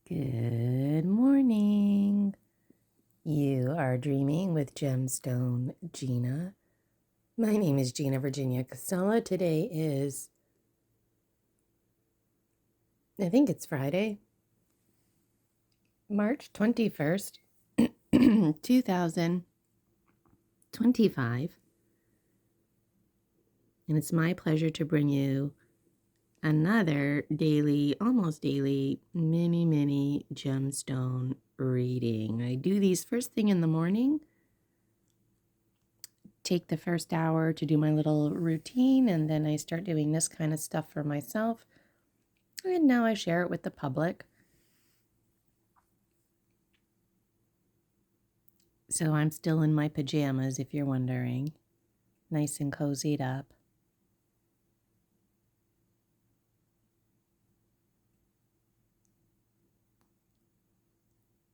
Good morning. You are dreaming with Gemstone Gina. My name is Gina Virginia Casella. Today is, I think it's Friday, March 21st, 2025. And it's my pleasure to bring you another daily, almost daily, mini gemstone reading. I do these first thing in the morning. Take the first hour to do my little routine, and then I start doing this kind of stuff for myself. And now I share it with the public. So I'm still in my pajamas, if you're wondering. Nice and cozied up.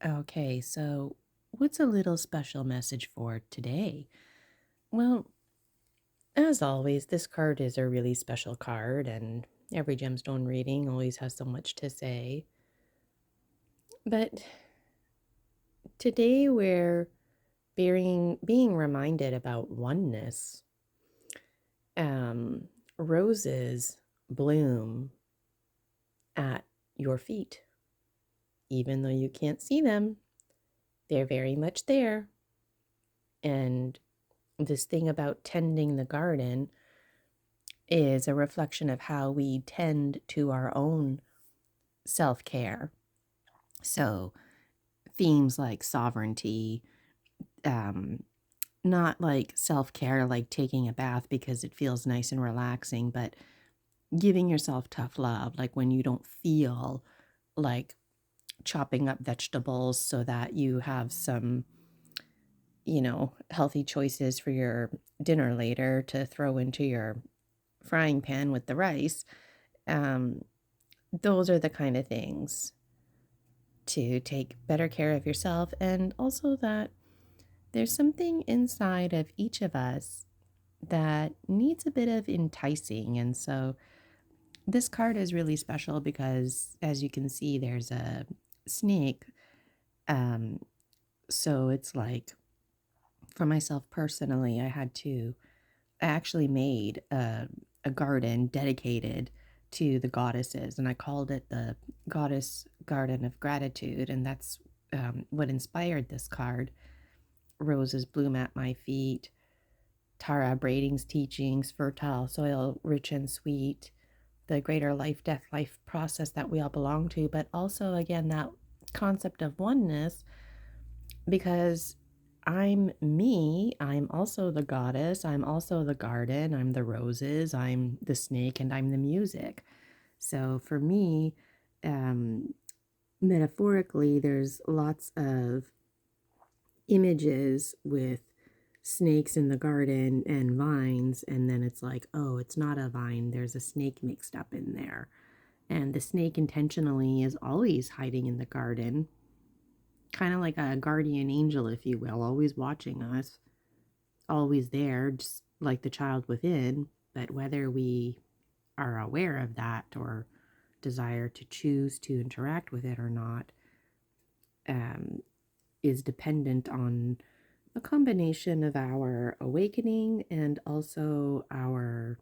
Okay, so what's a little special message for today? Well, as always, this card is a really special card, and every gemstone reading always has so much to say. But today we're being reminded about oneness. Roses bloom at your feet. Even though you can't see them, they're very much there. And this thing about tending the garden is a reflection of how we tend to our own self-care. So themes like sovereignty, not like self-care like taking a bath because it feels nice and relaxing, but giving yourself tough love, like when you don't feel like chopping up vegetables so that you have some, healthy choices for your dinner later to throw into your frying pan with the rice. Those are the kind of things to take better care of yourself, and also that there's something inside of each of us that needs a bit of enticing. And so this card is really special because, as you can see, there's a snake. So it's like, for myself personally, I actually made a garden dedicated to the goddesses, and I called it the Goddess Garden of Gratitude, and that's what inspired this card. Roses bloom at my feet. Tara Brading's teachings, fertile soil, rich and sweet, the greater life, death, life process that we all belong to, but also, again, that concept of oneness, because I'm me, I'm also the goddess, I'm also the garden, I'm the roses, I'm the snake, and I'm the music. So for me, metaphorically, there's lots of images with snakes in the garden and vines, and then it's like, oh, it's not a vine, there's a snake mixed up in there. And the snake intentionally is always hiding in the garden, kind of like a guardian angel, if you will, always watching us, always there, just like the child within. But whether we are aware of that or desire to choose to interact with it or not, is dependent on a combination of our awakening and also our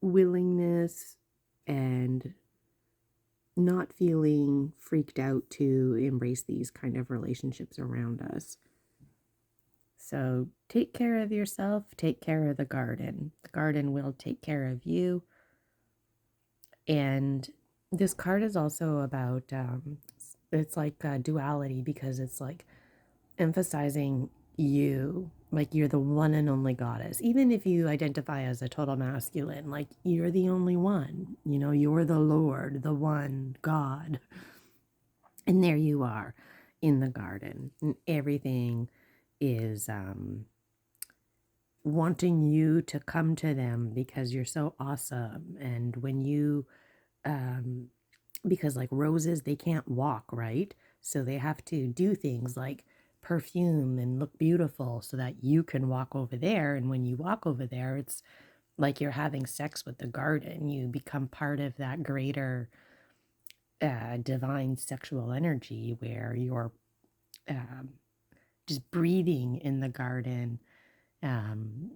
willingness and not feeling freaked out to embrace these kind of relationships around us. So take care of yourself, take care of the garden. The garden will take care of you. And this card is also about, it's like duality, because it's like emphasizing you, like you're the one and only goddess. Even if you identify as a total masculine, like you're the only one, you're the Lord, the one God. And there you are in the garden, and everything is wanting you to come to them because you're so awesome. And when you, because like roses, they can't walk, right? So they have to do things like perfume and look beautiful so that you can walk over there. And when you walk over there, it's like you're having sex with the garden. You become part of that greater divine sexual energy where you're um, just breathing in the garden. Um,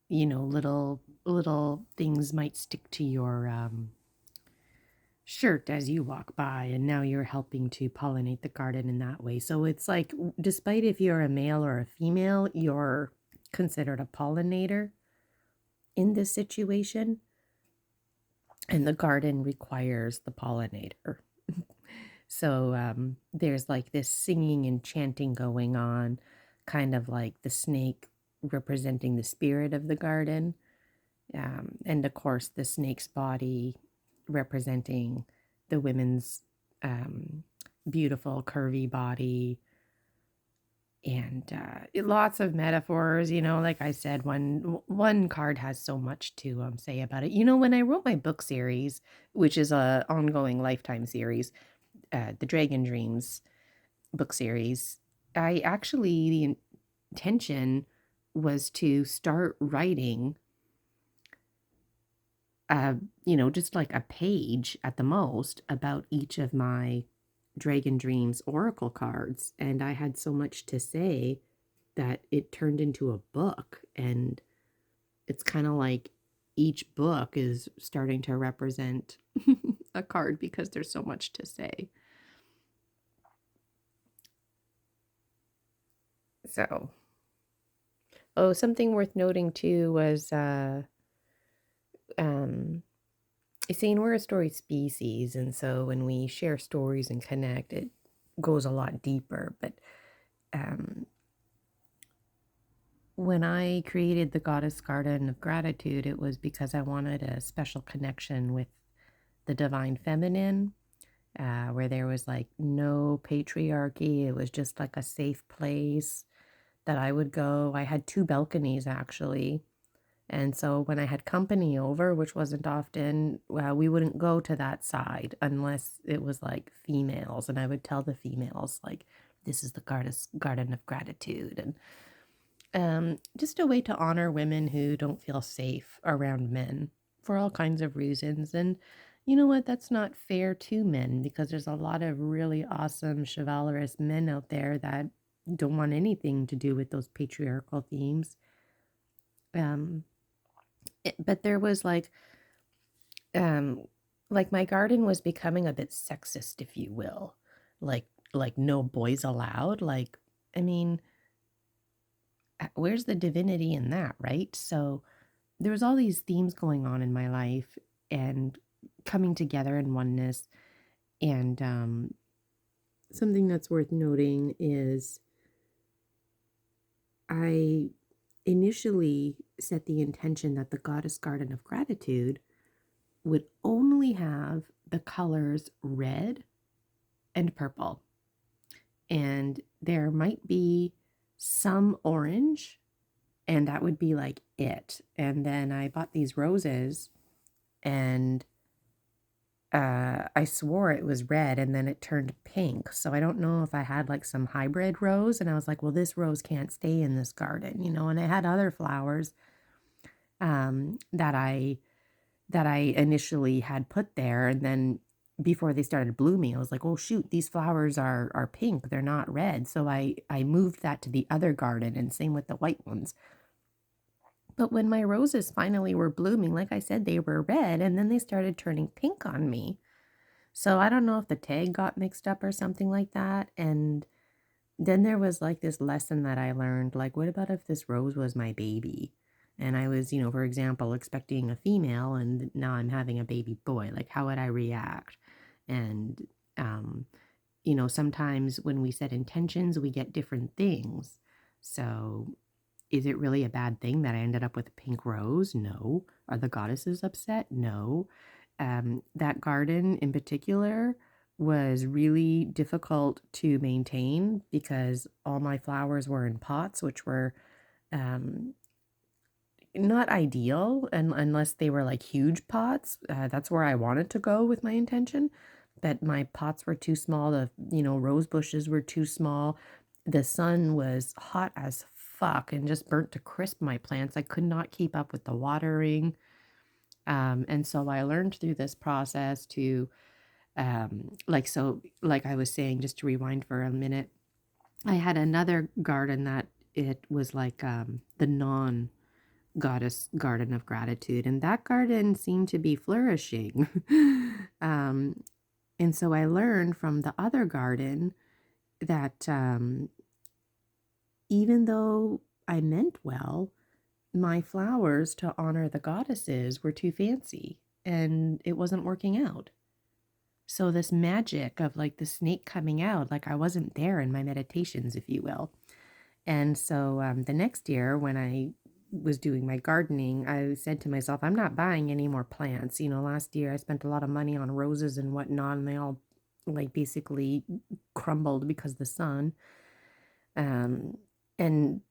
little things might stick to your shirt as you walk by, and now you're helping to pollinate the garden in that way. So it's like, despite if you're a male or a female, you're considered a pollinator in this situation, and the garden requires the pollinator. So there's like this singing and chanting going on, kind of like the snake representing the spirit of the garden. And of course, the snake's body representing the women's beautiful, curvy body. And lots of metaphors, like I said, one card has so much to say about it. When I wrote my book series, which is a ongoing lifetime series, the Dragon Dreams book series, the intention was to start writing just like a page at the most about each of my Dragon Dreams oracle cards. And I had so much to say that it turned into a book. And it's kind of like each book is starting to represent a card because there's so much to say. So, something worth noting too was seeing we're a story species, and so when we share stories and connect, it goes a lot deeper. But when I created the Goddess Garden of Gratitude, it was because I wanted a special connection with the divine feminine, where there was like no patriarchy. It was just like a safe place that I would go. I had 2 balconies actually. And so when I had company over, which wasn't often, we wouldn't go to that side unless it was like females. And I would tell the females, like, this is the Garden of Gratitude. And just a way to honor women who don't feel safe around men for all kinds of reasons. And you know what? That's not fair to men because there's a lot of really awesome chivalrous men out there that don't want anything to do with those patriarchal themes. But there was like my garden was becoming a bit sexist, if you will, like no boys allowed. Like, I mean, where's the divinity in that, right? So there was all these themes going on in my life and coming together in oneness. And something that's worth noting is I initially set the intention that the Goddess Garden of Gratitude would only have the colors red and purple. And there might be some orange, and that would be like it. And then I bought these roses, and I swore it was red, and then it turned pink. So I don't know if I had like some hybrid rose, and I was like, well, this rose can't stay in this garden, and I had other flowers that I initially had put there, and then before they started blooming, I was like, oh shoot, these flowers are pink, they're not red. So I moved that to the other garden, and same with the white ones. But when my roses finally were blooming, like I said, they were red, and then they started turning pink on me. So I don't know if the tag got mixed up or something like that. And then there was like this lesson that I learned, like, what about if this rose was my baby? And I was, for example, expecting a female, and now I'm having a baby boy. Like, how would I react? And, sometimes when we set intentions, we get different things. So is it really a bad thing that I ended up with a pink rose? No. Are the goddesses upset? No. That garden in particular was really difficult to maintain because all my flowers were in pots, which were not ideal unless they were like huge pots. That's where I wanted to go with my intention. But my pots were too small. The, rose bushes were too small. The sun was hot as fuck and just burnt to crisp my plants. I could not keep up with the watering. And so I learned through this process to, like I was saying, just to rewind for a minute, I had another garden that it was like the non goddess garden of gratitude, and that garden seemed to be flourishing. um, and so I learned from the other garden that even though I meant well, my flowers to honor the goddesses were too fancy and it wasn't working out. So, this magic of like the snake coming out, like I wasn't there in my meditations, if you will. And so the next year, when I was doing my gardening, I said to myself, I'm not buying any more plants. Last year I spent a lot of money on roses and whatnot, and they all like basically crumbled because of the sun. Um, and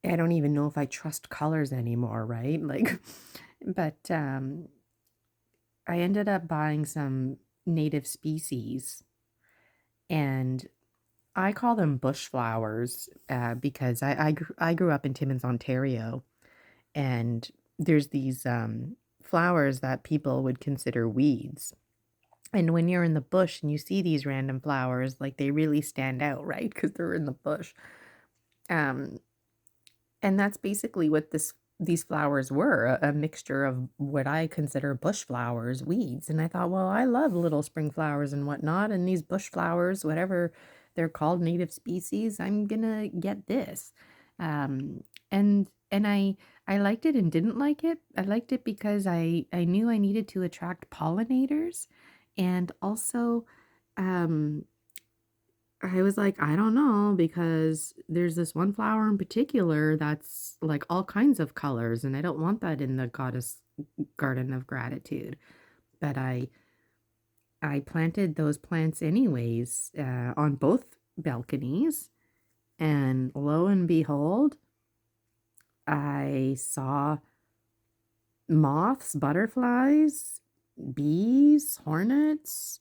I don't even know if I trust colors anymore, right? Like, but I ended up buying some native species, and I call them bush flowers because I grew up in Timmins, Ontario, and there's these flowers that people would consider weeds. And when you're in the bush and you see these random flowers, like they really stand out, right? Because they're in the bush. Um, and that's basically what these flowers were, a mixture of what I consider bush flowers, weeds. And I thought, well, I love little spring flowers and whatnot, and these bush flowers, whatever they're called, native species, I'm gonna get this. Um, and I liked it and didn't like it. I liked it because I knew I needed to attract pollinators, and also um I was like, I don't know, because there's this one flower in particular that's like all kinds of colors, and I don't want that in the goddess garden of gratitude. But I planted those plants anyways on both balconies, and lo and behold, I saw moths, butterflies, bees, hornets.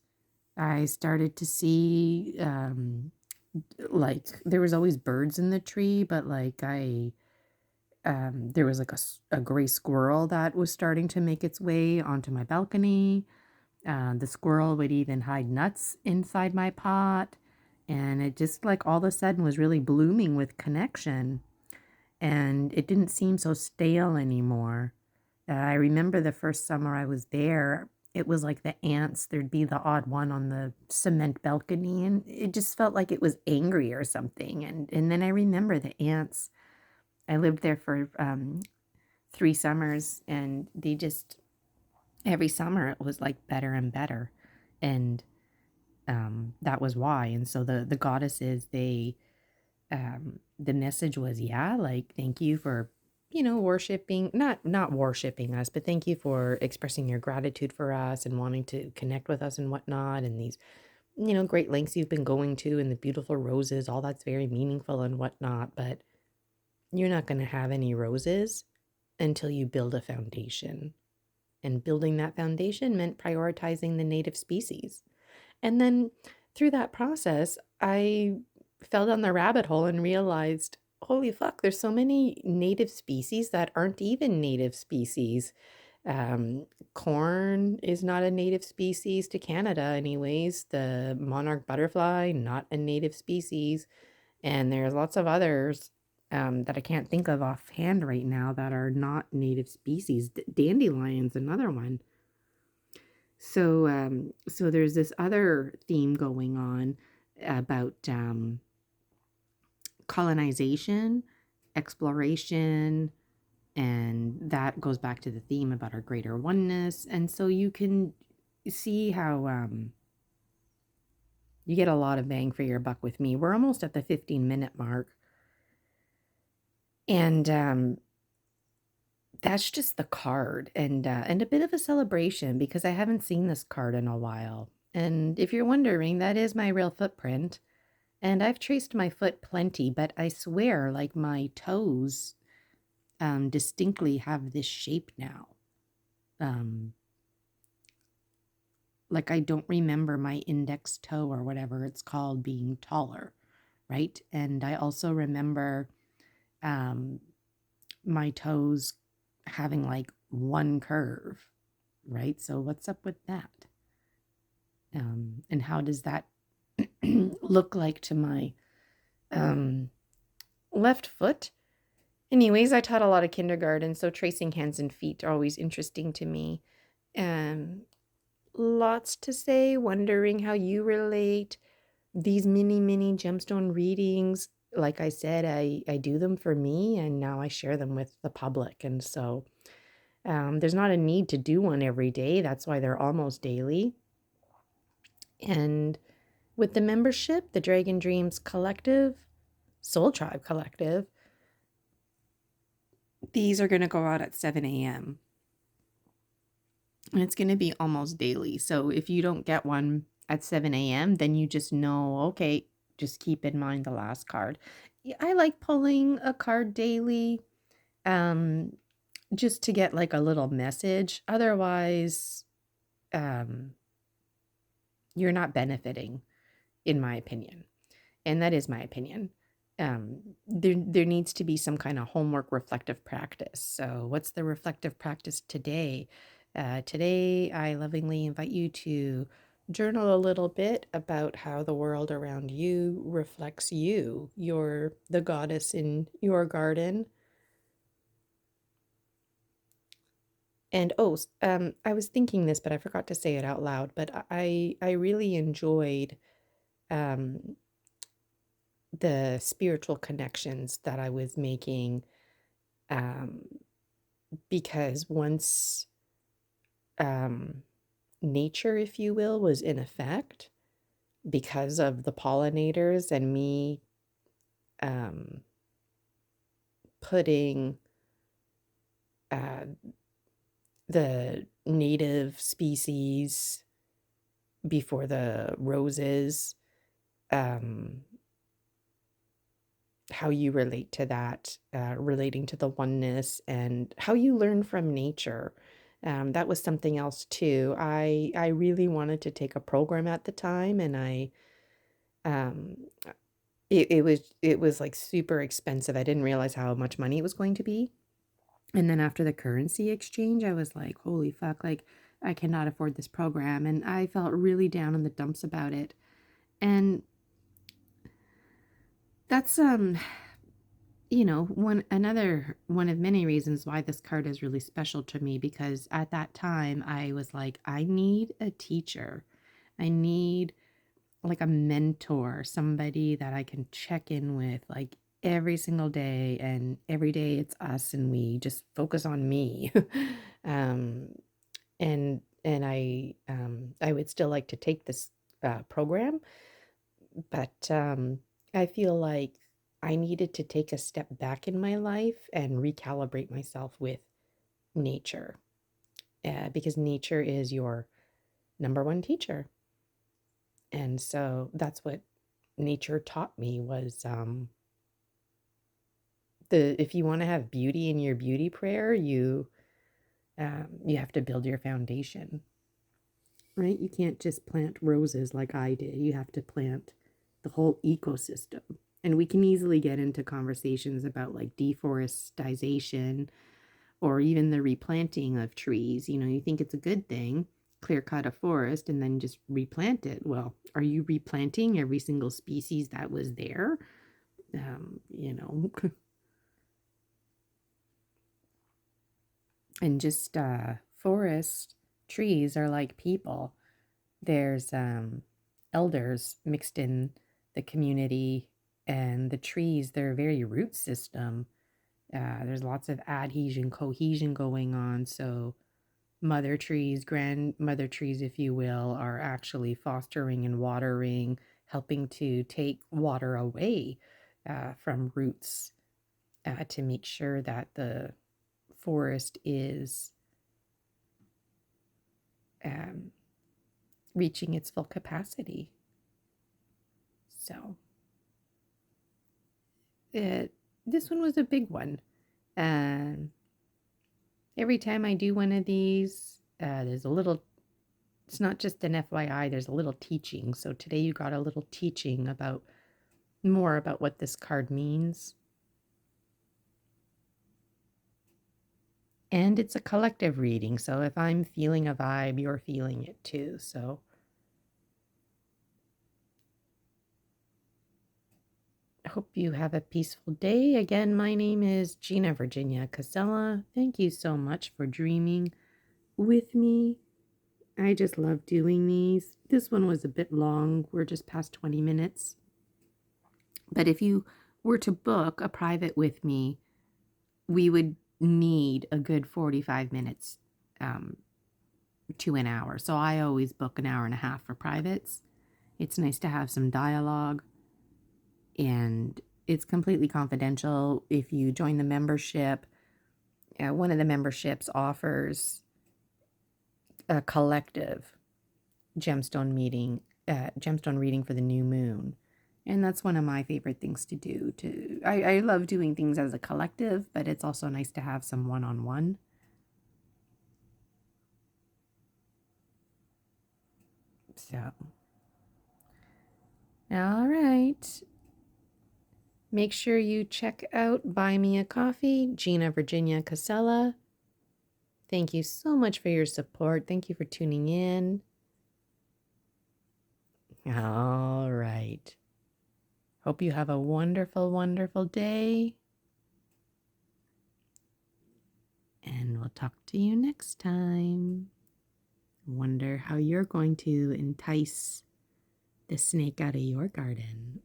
I started to see like there was always birds in the tree, but like I there was like a gray squirrel that was starting to make its way onto my balcony. The squirrel would even hide nuts inside my pot, and it just like all of a sudden was really blooming with connection, and it didn't seem so stale anymore. I remember the first summer I was there, it was like the ants, there'd be the odd one on the cement balcony, and it just felt like it was angry or something. And then I remember the ants. I lived there for 3 summers, and they just every summer it was like better and better. And that was why. And so the goddesses, the message was, yeah, like thank you for worshiping, not worshiping us, but thank you for expressing your gratitude for us and wanting to connect with us and whatnot, and these great lengths you've been going to, and the beautiful roses, all that's very meaningful and whatnot, but you're not going to have any roses until you build a foundation. And building that foundation meant prioritizing the native species. And then through that process, I fell down the rabbit hole and realized, holy fuck, there's so many native species that aren't even native species. Corn is not a native species to Canada, anyways. The monarch butterfly, not a native species. And there's lots of others that I can't think of offhand right now that are not native species. Dandelion's another one. So there's this other theme going on about colonization, exploration, and that goes back to the theme about our greater oneness. And so you can see how you get a lot of bang for your buck with me. We're almost at the 15-minute mark. And that's just the card, and a bit of a celebration because I haven't seen this card in a while. And if you're wondering, that is my real footprint. And I've traced my foot plenty, but I swear, like my toes distinctly have this shape now. Um, like I don't remember my index toe or whatever it's called being taller, right? And I also remember um, my toes having like one curve. right? So what's up with that? And how does that look like to my um, left foot? Anyways, I taught a lot of kindergarten, so tracing hands and feet are always interesting to me. Um, Lots to say, wondering how you relate. These mini gemstone readings, like I said, I do them for me, and now I share them with the public. And so there's not a need to do one every day. That's why they're almost daily. And with the membership, the Dragon Dreams Collective, Soul Tribe Collective, these are going to go out at 7 a.m. And it's going to be almost daily. So if you don't get one at 7 a.m., then you just know, okay, just keep in mind the last card. I like pulling a card daily um, just to get like a little message. Otherwise, um, you're not benefiting, in my opinion. And that is my opinion. There needs to be some kind of homework reflective practice. So what's the reflective practice today? Today, I lovingly invite you to journal a little bit about how the world around you reflects you. You're the goddess in your garden. And I was thinking this, but I forgot to say it out loud. But I really enjoyed um, the spiritual connections that I was making, um, because once um, nature, if you will, was in effect because of the pollinators and me um, putting uh, the native species before the roses, um, how you relate to that, relating to the oneness and how you learn from nature. That was something else too. I really wanted to take a program at the time, and um, it was like super expensive. I didn't realize how much money it was going to be. And then after the currency exchange, I was like, holy fuck, like I cannot afford this program. And I felt really down in the dumps about it. And that's one of many reasons why this card is really special to me, because at that time I was like, I need a teacher. I need like a mentor, somebody that I can check in with like every single day, and every day it's us and we just focus on me. um and I would still like to take this program, but I feel like I needed to take a step back in my life and recalibrate myself with nature, because nature is your number one teacher. And so that's what nature taught me was the if you want to have beauty in your beauty prayer, you have to build your foundation, right? You can't just plant roses like I did. You have to plant the whole ecosystem. And we can easily get into conversations about like deforestation or even the replanting of trees. You know, you think it's a good thing, clear cut a forest and then just replant it. Well, are you replanting every single species that was there? You know, and just forest trees are like people. There's elders mixed in the community, and the trees, their very root system. There's lots of adhesion, cohesion going on. So mother trees, grandmother trees, if you will, are actually fostering and watering, helping to take water away from roots, to make sure that the forest is um, reaching its full capacity. So this one was a big one. Um, every time I do one of these, there's a little, it's not just an FYI, there's a little teaching. So today you got a little teaching about more about what this card means. And it's a collective reading, so if I'm feeling a vibe, you're feeling it too. So I hope you have a peaceful day. Again, my name is Gina Virginia Casella. Thank you so much for dreaming with me. I just love doing these. This one was a bit long. We're just past 20 minutes. But if you were to book a private with me, we would need a good 45 minutes to an hour. So I always book an hour and a half for privates. It's nice to have some dialogue, and it's completely confidential. If you join the membership, one of the memberships offers a collective gemstone gemstone reading for the new moon. And that's one of my favorite things to do. I love doing things as a collective, but it's also nice to have some one-on-one. So, all right. Make sure you check out Buy Me a Coffee, Gina Virginia Casella. Thank you so much for your support. Thank you for tuning in. All right. Hope you have a wonderful, wonderful day. And we'll talk to you next time. Wonder how you're going to entice the snake out of your garden.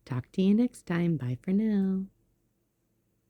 Talk to you next time. Bye for now.